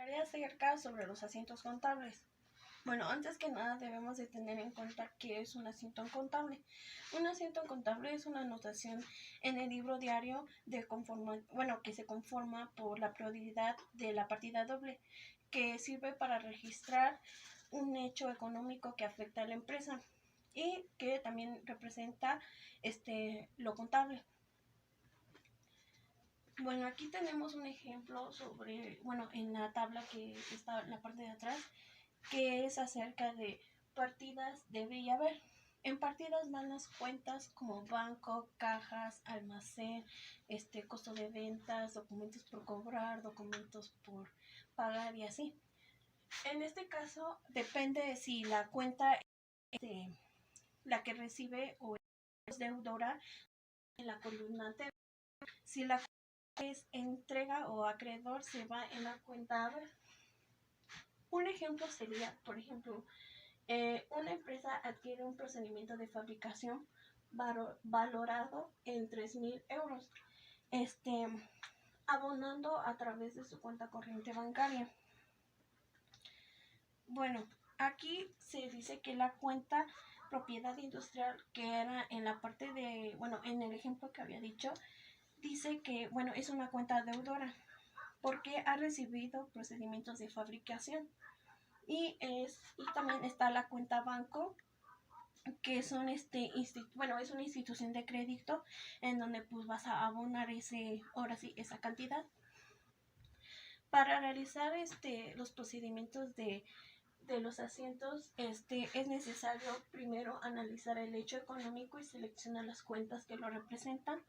hablaré acerca sobre los asientos contables. Bueno, antes que nada debemos de tener en cuenta qué es un asiento contable. Un asiento contable es una anotación en el libro diario que se conforma por la prioridad de la partida doble, que sirve para registrar un hecho económico que afecta a la empresa y que también representa lo contable. Bueno, aquí tenemos un ejemplo en la tabla que está en la parte de atrás, que es acerca de partidas debe y haber. En partidas van las cuentas como banco, cajas, almacén, costo de ventas, documentos por cobrar, documentos por pagar y así. En este caso depende de si la cuenta es la que recibe o es deudora en la columna T. Si la cuenta es entrega o acreedor, se va en la cuenta haber. Un ejemplo sería, por ejemplo, una empresa adquiere un procedimiento de fabricación valorado en 3,000 euros, abonando a través de su cuenta corriente bancaria. Bueno, aquí se dice que la cuenta propiedad industrial, que era en la parte en el ejemplo que había dicho, dice que, es una cuenta deudora porque ha recibido procedimientos de fabricación. Y también está la cuenta banco, que es una institución de crédito en donde pues vas a abonar esa cantidad. Para realizar los procedimientos de los asientos, es necesario primero analizar el hecho económico y seleccionar las cuentas que lo representan.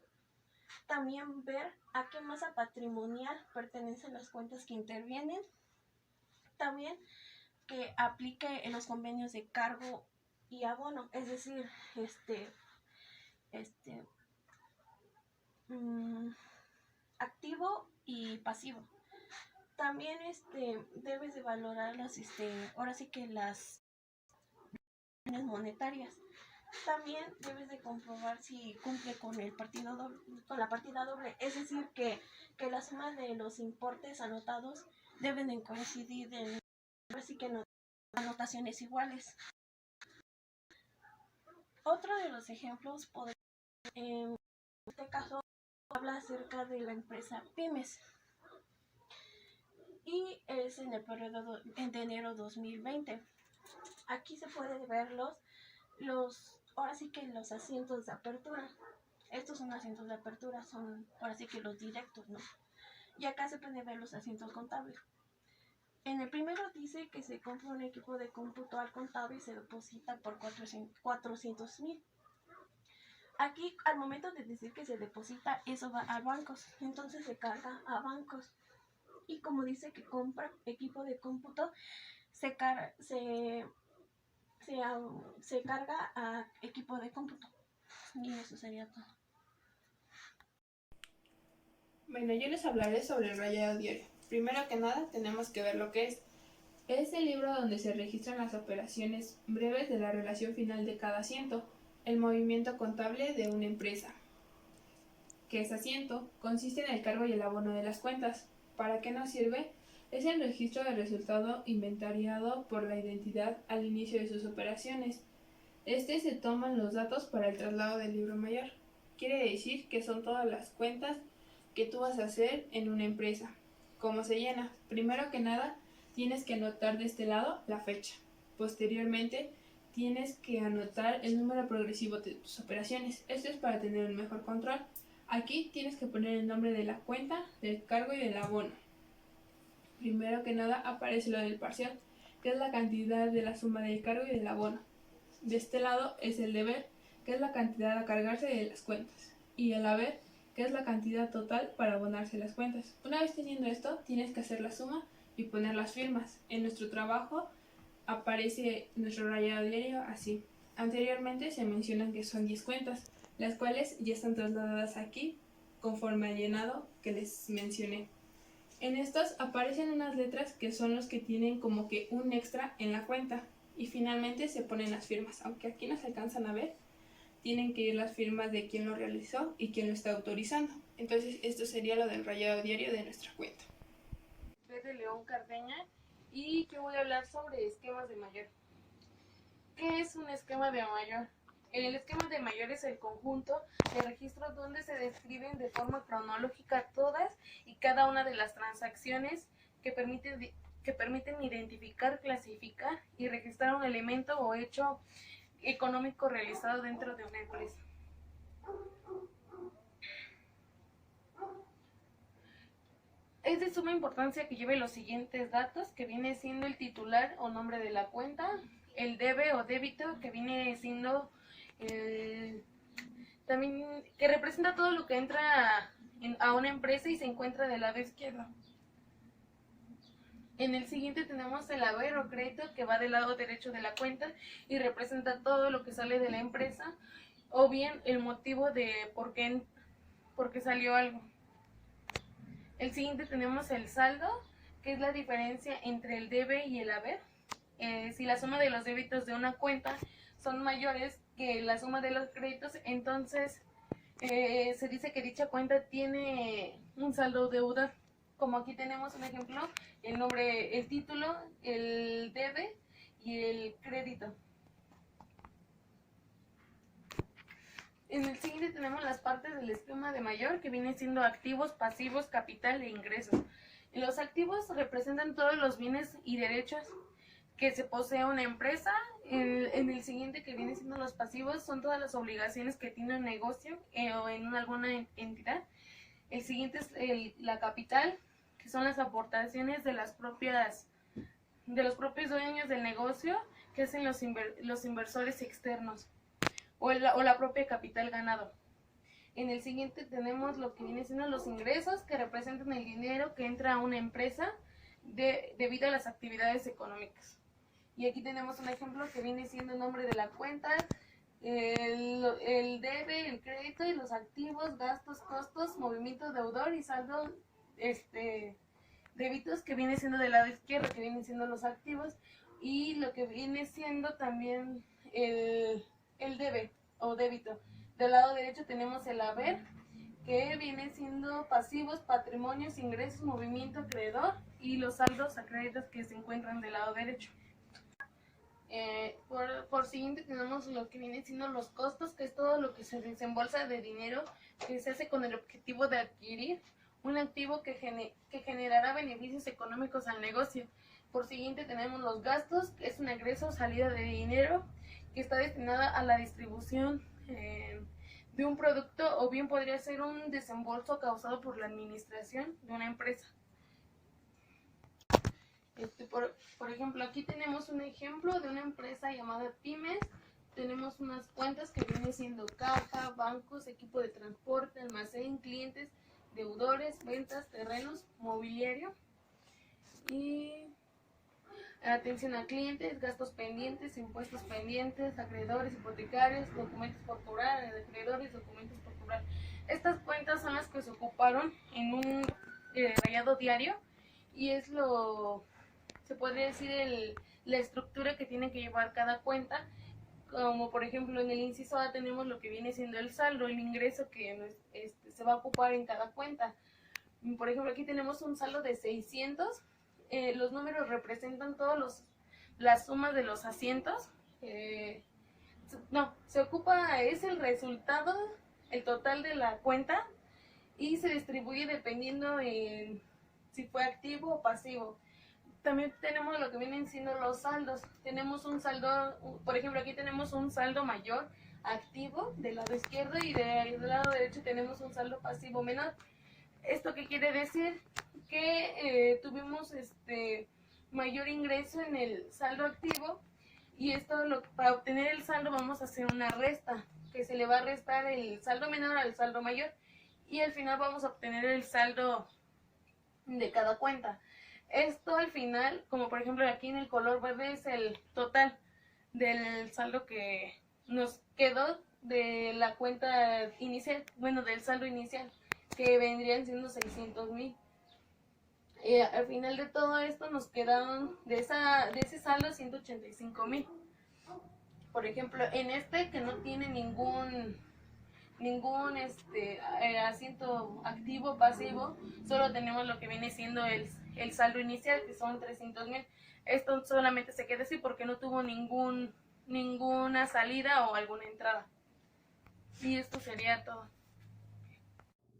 También ver a qué masa patrimonial pertenecen las cuentas que intervienen. También que aplique en los convenios de cargo y abono, es decir, activo y pasivo. También debes de valorar las monetarias. También debes de comprobar si cumple con la partida doble, es decir, que la suma de los importes anotados deben de coincidir en anotaciones iguales. Otro de los ejemplos en este caso habla acerca de la empresa Pymes y es en el periodo de enero 2020. Aquí se puede ver los asientos de apertura. Estos son asientos de apertura, son los directos, ¿no? Y acá se pueden ver los asientos contables. En el primero dice que se compra un equipo de cómputo al contado y se deposita por 400,000. Aquí, al momento de decir que se deposita, eso va a bancos, entonces se carga a bancos. Y como dice que compra equipo de cómputo, se carga a equipo de cómputo. Y eso sería todo. Bueno, yo les hablaré sobre el rayado diario. Primero que nada, tenemos que ver lo que es. Es el libro donde se registran las operaciones breves de la relación final de cada asiento, el movimiento contable de una empresa. ¿Qué es asiento? Consiste en el cargo y el abono de las cuentas. ¿Para qué nos sirve? Es el registro del resultado inventariado por la entidad al inicio de sus operaciones. Se toman los datos para el traslado del libro mayor. Quiere decir que son todas las cuentas que tú vas a hacer en una empresa. ¿Cómo se llena? Primero que nada, tienes que anotar de este lado la fecha. Posteriormente, tienes que anotar el número progresivo de tus operaciones. Esto es para tener un mejor control. Aquí tienes que poner el nombre de la cuenta, del cargo y del abono. Primero que nada aparece lo del parcial, que es la cantidad de la suma del cargo y del abono. De este lado es el deber, que es la cantidad a cargarse de las cuentas, y el haber, que es la cantidad total para abonarse las cuentas. Una vez teniendo esto, tienes que hacer la suma y poner las firmas. En nuestro trabajo aparece nuestro rayado diario así. Anteriormente se mencionan que son 10 cuentas, las cuales ya están trasladadas aquí conforme al llenado que les mencioné. En estos aparecen unas letras que son los que tienen como que un extra en la cuenta y finalmente se ponen las firmas. Aunque aquí no se alcanzan a ver, tienen que ir las firmas de quién lo realizó y quién lo está autorizando. Entonces esto sería lo del rayado diario de nuestra cuenta. Fe de León Cardeña y que voy a hablar sobre esquemas de mayor. ¿Qué es un esquema de mayor? El esquema de mayor es el conjunto de registros donde se describen de forma cronológica todas y cada una de las transacciones que permiten identificar, clasificar y registrar un elemento o hecho económico realizado dentro de una empresa. Es de suma importancia que lleve los siguientes datos, que viene siendo el titular o nombre de la cuenta, el debe o débito, que viene siendo también que representa todo lo que entra a una empresa y se encuentra del lado izquierdo. En el siguiente tenemos el haber o crédito, que va del lado derecho de la cuenta y representa todo lo que sale de la empresa o bien el motivo de por qué salió algo. El siguiente tenemos el saldo, que es la diferencia entre el debe y el haber. Si la suma de los débitos de una cuenta son mayores que la suma de los créditos, entonces se dice que dicha cuenta tiene un saldo deudor. Como aquí tenemos un ejemplo, el nombre, el título, el debe y el crédito. En el siguiente tenemos las partes del esquema de mayor, que vienen siendo activos, pasivos, capital e ingresos. Los activos representan todos los bienes y derechos que se posee una empresa. En el siguiente, que viene siendo los pasivos, son todas las obligaciones que tiene un negocio o en alguna entidad. El siguiente es la capital, que son las aportaciones de los propios dueños del negocio que hacen los inversores externos o la propia capital ganado. En el siguiente tenemos lo que viene siendo los ingresos, que representan el dinero que entra a una empresa debido a las actividades económicas. Y aquí tenemos un ejemplo que viene siendo el nombre de la cuenta, el debe, el crédito y los activos, gastos, costos, movimiento deudor y saldo débitos, que viene siendo del lado izquierdo, que vienen siendo los activos, y lo que viene siendo también el debe o débito. Del lado derecho tenemos el haber, que viene siendo pasivos, patrimonios, ingresos, movimiento acreedor y los saldos a créditos que se encuentran del lado derecho. Por siguiente tenemos lo que viene siendo los costos, que es todo lo que se desembolsa de dinero que se hace con el objetivo de adquirir un activo que generará beneficios económicos al negocio. Por siguiente tenemos los gastos, que es un egreso o salida de dinero que está destinada a la distribución de un producto, o bien podría ser un desembolso causado por la administración de una empresa. Por ejemplo, aquí tenemos un ejemplo de una empresa llamada Pymes. Tenemos unas cuentas que vienen siendo caja, bancos, equipo de transporte, almacén, clientes, deudores, ventas, terrenos, mobiliario y atención a clientes, gastos pendientes, impuestos pendientes, acreedores, hipotecarios, documentos por cobrar, acreedores, documentos por cobrar. Estas cuentas son las que se ocuparon en un rayado diario y es se podría decir la estructura que tiene que llevar cada cuenta. Como por ejemplo en el inciso A tenemos lo que viene siendo el saldo, el ingreso que se va a ocupar en cada cuenta. Por ejemplo, aquí tenemos un saldo de 600. Los números representan todas las sumas de los asientos. Se ocupa, es el resultado, el total de la cuenta, y se distribuye dependiendo si fue activo o pasivo. También tenemos lo que vienen siendo los saldos. Tenemos un saldo, por ejemplo, aquí tenemos un saldo mayor activo del lado izquierdo y del lado derecho tenemos un saldo pasivo menor. ¿Esto qué quiere decir? Que tuvimos mayor ingreso en el saldo activo, y para obtener el saldo vamos a hacer una resta, que se le va a restar el saldo menor al saldo mayor, y al final vamos a obtener el saldo de cada cuenta. Esto al final, como por ejemplo aquí en el color verde, es el total del saldo que nos quedó de la cuenta inicial, bueno, del saldo inicial, que vendrían siendo 600,000. Al final de todo esto nos quedaron de ese saldo 185,000. Por ejemplo, en que no tiene ningún asiento activo, pasivo, solo tenemos lo que viene siendo el saldo inicial, que son 300,000. Esto solamente se queda así porque no tuvo ninguna salida o alguna entrada. Y esto sería todo.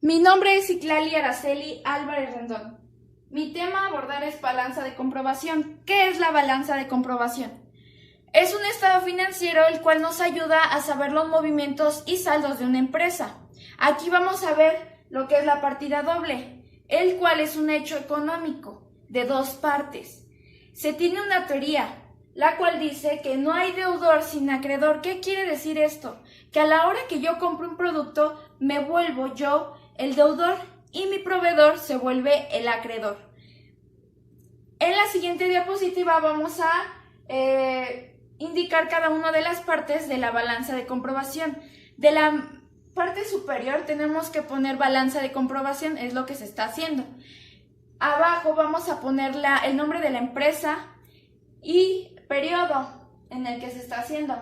Mi nombre es Citlali Araceli Álvarez Rendón. Mi tema a abordar es balanza de comprobación. ¿Qué es la balanza de comprobación? Es un estado financiero el cual nos ayuda a saber los movimientos y saldos de una empresa. Aquí vamos a ver lo que es la partida doble, el cual es un hecho económico de dos partes. Se tiene una teoría, la cual dice que no hay deudor sin acreedor. ¿Qué quiere decir esto? Que a la hora que yo compro un producto, me vuelvo yo el deudor y mi proveedor se vuelve el acreedor. En la siguiente diapositiva vamos a indicar cada una de las partes de la balanza de comprobación. De la parte superior tenemos que poner balanza de comprobación, es lo que se está haciendo. Abajo vamos a poner el nombre de la empresa y periodo en el que se está haciendo.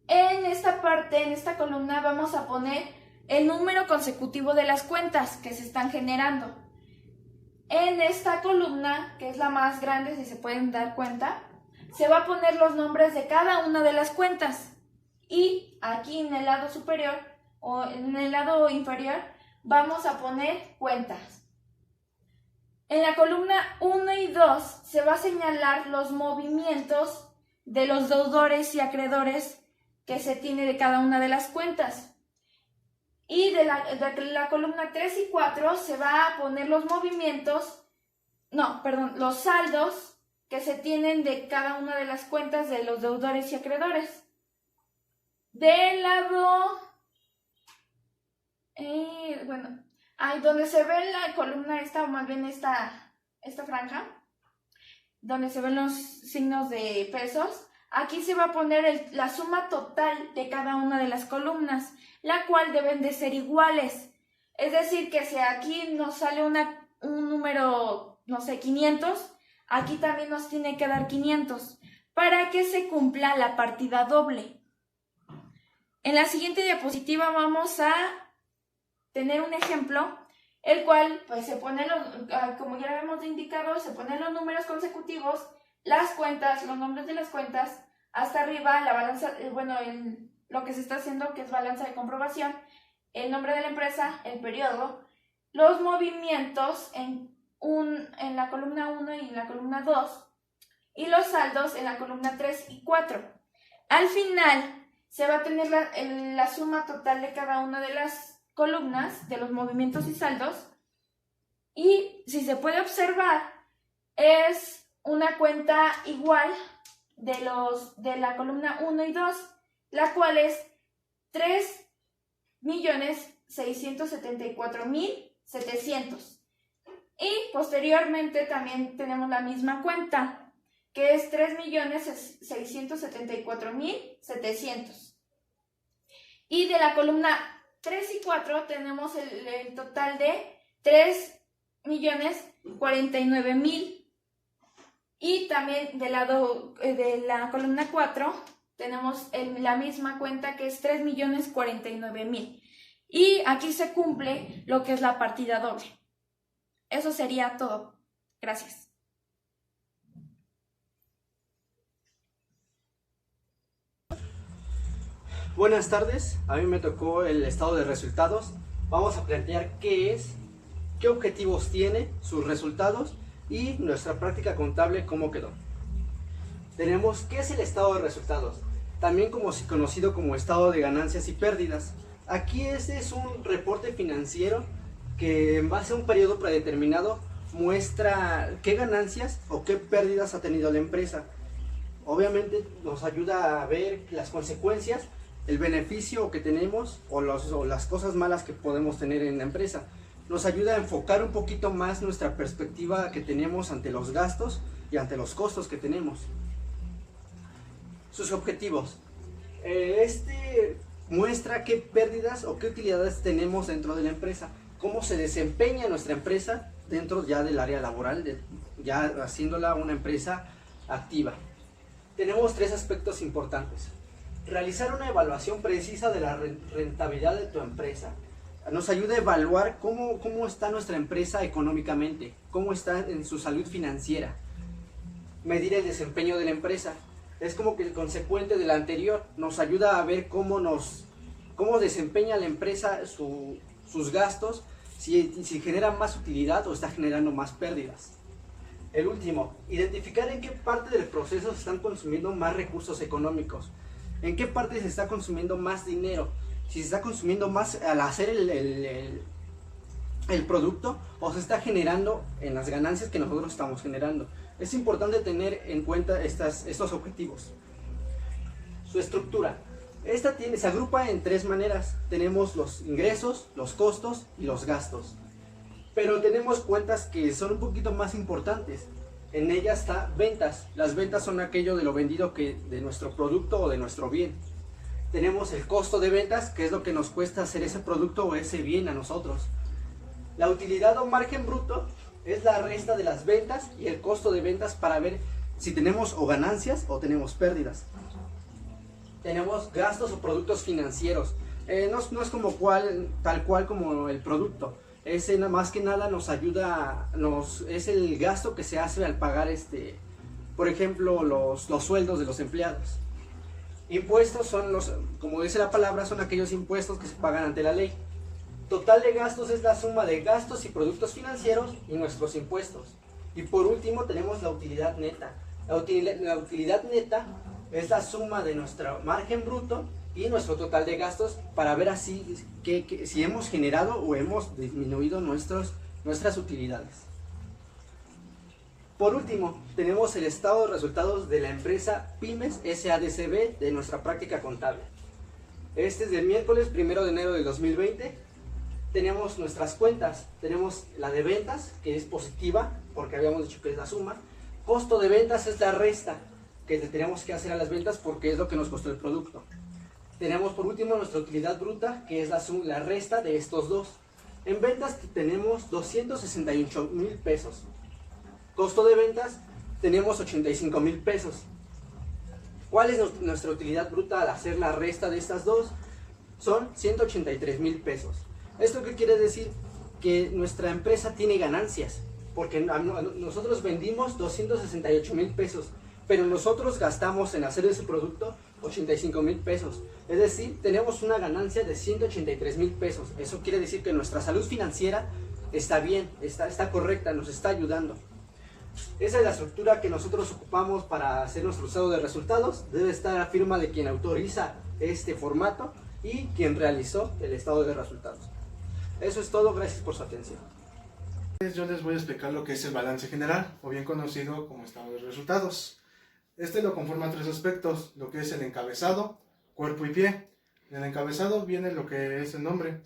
En esta parte, en esta columna, vamos a poner el número consecutivo de las cuentas que se están generando. En esta columna, que es la más grande, si se pueden dar cuenta, se va a poner los nombres de cada una de las cuentas. Y aquí en el lado superior o en el lado inferior vamos a poner cuentas. En la columna 1 y 2 se va a señalar los movimientos de los deudores y acreedores que se tiene de cada una de las cuentas. Y de la columna 3 y 4 se va a poner los los saldos que se tienen de cada una de las cuentas de los deudores y acreedores. Del lado, donde se ve la columna esta, o más bien esta franja, donde se ven los signos de pesos, aquí se va a poner la suma total de cada una de las columnas, la cual deben de ser iguales. Es decir, que si aquí nos sale un número, 500, aquí también nos tiene que dar 500, para que se cumpla la partida doble. En la siguiente diapositiva vamos a tener un ejemplo, el cual pues se pone, como ya habíamos indicado, se ponen los números consecutivos, las cuentas, los nombres de las cuentas, hasta arriba la balanza, lo que se está haciendo, que es balanza de comprobación, el nombre de la empresa, el periodo, los movimientos en la columna 1 y en la columna 2, y los saldos en la columna 3 y 4. Al final se va a tener la suma total de cada una de las columnas, de los movimientos y saldos, y si se puede observar, es una cuenta igual de la columna 1 y 2, la cual es 3.674.700. Y posteriormente también tenemos la misma cuenta, que es 3.674.700. Y de la columna 3 y 4 tenemos el total de 3.049.000. Y también del lado de la columna 4 tenemos la misma cuenta, que es 3.049.000. Y aquí se cumple lo que es la partida doble. Eso sería todo. Gracias. Buenas tardes, a mí me tocó el estado de resultados. Vamos a plantear qué objetivos tiene, sus resultados y nuestra práctica contable cómo quedó. Tenemos qué es el estado de resultados, también conocido como estado de ganancias y pérdidas. Aquí este es un reporte financiero que en base a un periodo predeterminado muestra qué ganancias o qué pérdidas ha tenido la empresa. Obviamente nos ayuda a ver las consecuencias, el beneficio que tenemos o las cosas malas que podemos tener en la empresa. Nos ayuda a enfocar un poquito más nuestra perspectiva que tenemos ante los gastos y ante los costos que tenemos. Sus objetivos. Muestra qué pérdidas o qué utilidades tenemos dentro de la empresa, cómo se desempeña nuestra empresa dentro ya del área laboral, ya haciéndola una empresa activa. Tenemos tres aspectos importantes. Realizar una evaluación precisa de la rentabilidad de tu empresa nos ayuda a evaluar cómo está nuestra empresa económicamente, cómo está en su salud financiera. Medir el desempeño de la empresa es como que el consecuente del anterior, nos ayuda a ver cómo desempeña la empresa sus gastos, si genera más utilidad o está generando más pérdidas. El último, identificar en qué parte del proceso se están consumiendo más recursos económicos, en qué parte se está consumiendo más dinero, si se está consumiendo más al hacer el producto o se está generando en las ganancias que nosotros estamos generando. Es importante tener en cuenta estos objetivos. Su estructura. Esta se agrupa en 3 maneras. Tenemos los ingresos, los costos y los gastos. Pero tenemos cuentas que son un poquito más importantes. En ellas está ventas. Las ventas son aquello de lo vendido de nuestro producto o de nuestro bien. Tenemos el costo de ventas, que es lo que nos cuesta hacer ese producto o ese bien a nosotros. La utilidad o margen bruto es la resta de las ventas y el costo de ventas para ver si tenemos o ganancias o tenemos pérdidas. Tenemos gastos o productos financieros. No es tal cual como el producto. Ese más que nada nos ayuda, es el gasto que se hace al pagar por ejemplo, los sueldos de los empleados. Impuestos como dice la palabra, son aquellos impuestos que se pagan ante la ley. Total de gastos es la suma de gastos y productos financieros y nuestros impuestos. Y por último tenemos la utilidad neta. La utilidad neta es la suma de nuestro margen bruto y nuestro total de gastos para ver así si hemos generado o hemos disminuido nuestras utilidades. Por último, tenemos el estado de resultados de la empresa Pymes SADCB de nuestra práctica contable. Este es del miércoles 1 de enero del 2020. Tenemos nuestras cuentas. Tenemos la de ventas, que es positiva, porque habíamos dicho que es la suma. Costo de ventas es la resta que le tenemos que hacer a las ventas porque es lo que nos costó el producto. Tenemos por último nuestra utilidad bruta, que es la resta de estos dos. En ventas tenemos 268,000 pesos. Costo de ventas tenemos 85,000 pesos. ¿Cuál es nuestra utilidad bruta al hacer la resta de estas dos? Son 183,000 pesos. ¿Esto qué quiere decir? Que nuestra empresa tiene ganancias, porque nosotros vendimos 268,000 pesos, pero nosotros gastamos en hacer ese producto 85,000 pesos. Es decir, tenemos una ganancia de 183,000 pesos. Eso quiere decir que nuestra salud financiera está bien, está correcta, nos está ayudando. Esa es la estructura que nosotros ocupamos para hacer nuestro estado de resultados. Debe estar la firma de quien autoriza este formato y quien realizó el estado de resultados. Eso es todo, gracias por su atención. Yo les voy a explicar lo que es el balance general, o bien conocido como estado de resultados. Este lo conforman 3 aspectos, lo que es el encabezado, cuerpo y pie. En el encabezado viene lo que es el nombre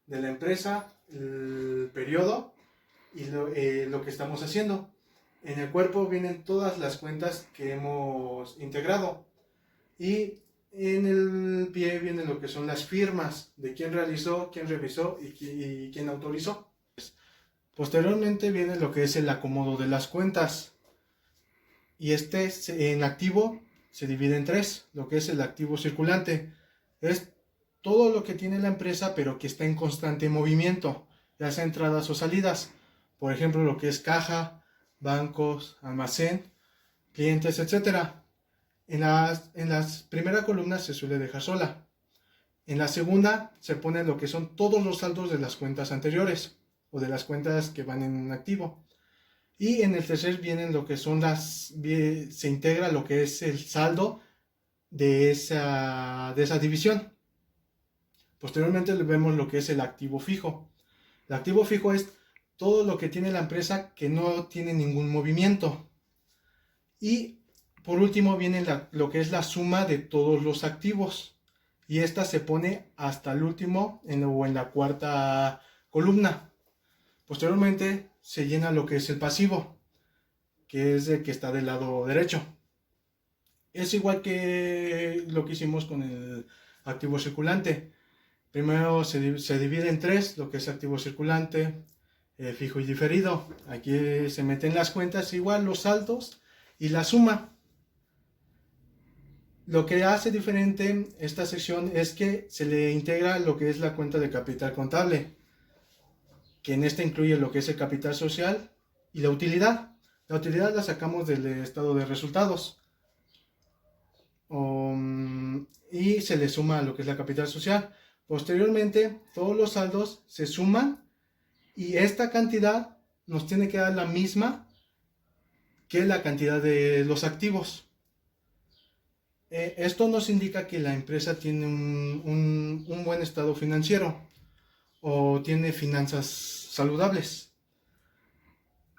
de la empresa, el periodo y lo que estamos haciendo. En el cuerpo vienen todas las cuentas que hemos integrado. Y en el pie vienen lo que son las firmas de quién realizó, quién revisó y quién autorizó. Posteriormente viene lo que es el acomodo de las cuentas. Y en activo se divide en 3, lo que es el activo circulante. Es todo lo que tiene la empresa pero que está en constante movimiento, ya sea entradas o salidas. Por ejemplo, lo que es caja, bancos, almacén, clientes, etc. En las primera columna se suele dejar sola. En la segunda se pone lo que son todos los saldos de las cuentas anteriores o de las cuentas que van en activo. Y en el tercer vienen lo que son se integra lo que es el saldo de esa división. Posteriormente vemos lo que es el activo fijo. El activo fijo es todo lo que tiene la empresa que no tiene ningún movimiento. Y por último viene lo que es la suma de todos los activos. Y esta se pone hasta el último o en la cuarta columna. Posteriormente se llena lo que es el pasivo, que es el que está del lado derecho. Es igual que lo que hicimos con el activo circulante. Primero se divide en 3, lo que es activo circulante, fijo y diferido. Aquí se meten las cuentas igual, los saldos y la suma. Lo que hace diferente esta sección es que se le integra lo que es la cuenta de capital contable, que en esta incluye lo que es el capital social y la utilidad. La utilidad la sacamos del estado de resultados. Y se le suma lo que es la capital social. Posteriormente, todos los saldos se suman y esta cantidad nos tiene que dar la misma que la cantidad de los activos. Esto nos indica que la empresa tiene un buen estado financiero o tiene finanzas saludables.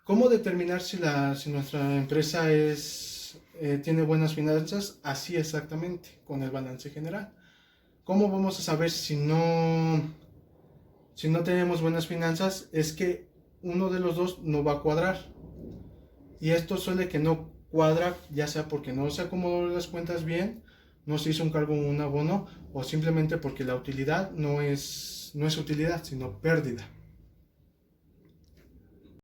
¿Cómo determinar si nuestra empresa tiene buenas finanzas? Así exactamente, con el balance general. ¿Cómo vamos a saber si no tenemos buenas finanzas? Es que uno de los dos no va a cuadrar. Y esto suele que no cuadra, ya sea porque no se acomodó las cuentas bien, no se hizo un cargo o un abono, o simplemente porque la utilidad no es utilidad, sino pérdida.